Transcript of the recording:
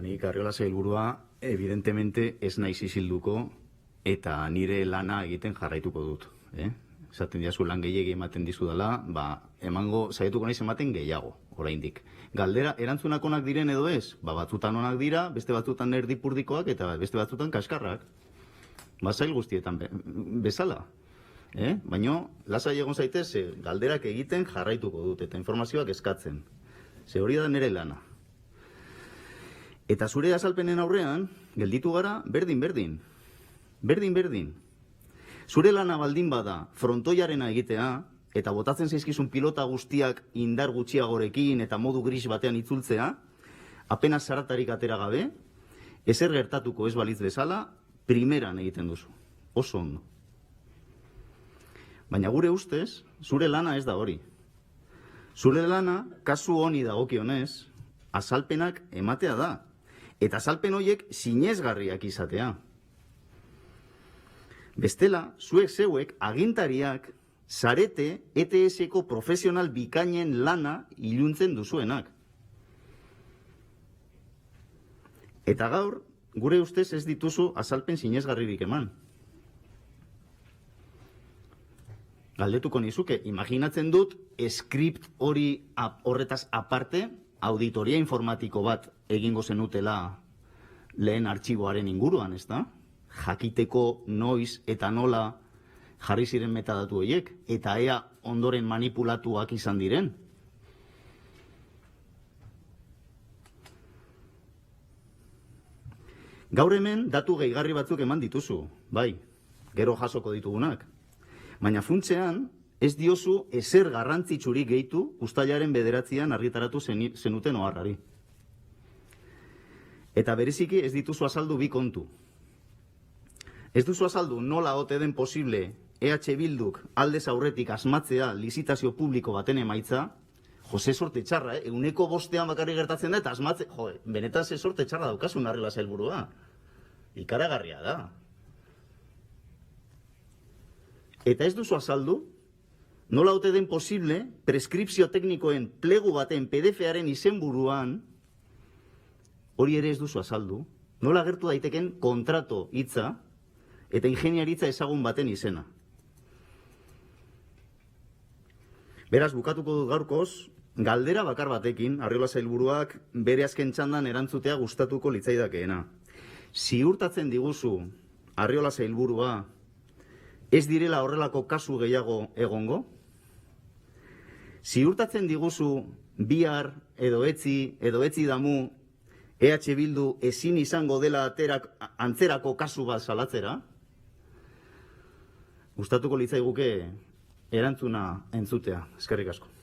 nik Arriola sailburua evidentemente ez naiz isilduko eta nire lana egiten jarraituko dut. Esaten diazu lan gehiegi ematen dizudala, emango saiatuko naiz ematen gehiago, oraindik. Galdera, erantzunak onak diren edo ez? Batzutan onak dira, beste batzutan erdipurdikoak eta beste batzutan kaskarrak. Zail guztietan bezala. Baina, lasai egon zaitez, galderak egiten jarraituko dut eta informazioak eskatzen. Ze hori da nire lana. Eta zure azalpenen aurrean, gelditu gara berdin-berdin. Berdin-berdin. Zure lana baldin bada frontoiarena egitea, eta botatzen zaizkizun pilota guztiak indar gutxiagorekin eta modu gris batean itzultzea, apenas zaratarik atera gabe, ezer gertatuko ez balitz bezala, primeran egiten duzu. Oso ondo. Baina gure ustez, zure lana ez da hori. Zure lana, kasu honi dagokionez, azalpenak ematea da. Eta azalpen horiek sinesgarriak izatea. Bestela, zuek zeuek agintariak zarete ETS-eko profesional bikainen lana iluntzen duzuenak. Eta gaur, gure ustez ez dituzu azalpen sinesgarririk eman. Galdetuko nizuke, imaginatzen dut, script hori horretaz aparte, auditoria informatiko bat egingo zenutela lehen artxiboaren inguruan, ezta? Jakiteko noiz eta nola jarri ziren metadatu horiek, eta ea ondoren manipulatuak izan diren. Gaur hemen datu gehigarri batzuk eman dituzu, bai, gero jasoko ditugunak. Baina funtsean ez diozu ezer garrantzitsurik gehitu uztailaren 9an argitaratu zenuten oharrari. Eta bereziki ez dituzu azaldu bi kontu. Ez duzu azaldu nola ote den posible EH Bilduk aldez aurretik asmatzea lizitazio publiko baten emaitza, Jose sorte txarra, 100% bakarrik gertatzen da eta asmatze, benetan ze sorte txarra daukasun Arriola sailburua. Ikaragarria da. Eta ez duzu azaldu, nola ote den posible preskripzio teknikoen plegu baten PDF-aren izenburuan, hori ere ez duzu azaldu, nola agertu daiteken kontrato hitza eta ingeniaritza ezagun baten izena. Beraz, bukatuko dut gaurkoz, galdera bakar batekin, Arriola sailburuak bere azken txandan erantzutea gustatuko litzaidakeena. Ziurtatzen diguzu, Arriola sailburua, ez direla horrelako kasu gehiago egongo? Ziurtatzen diguzu bihar edo etzi damu EH Bildu ezin izango dela antzerako kasu bat salatzera? Gustatuko litzaiguke erantzuna entzutea. Eskerrik asko.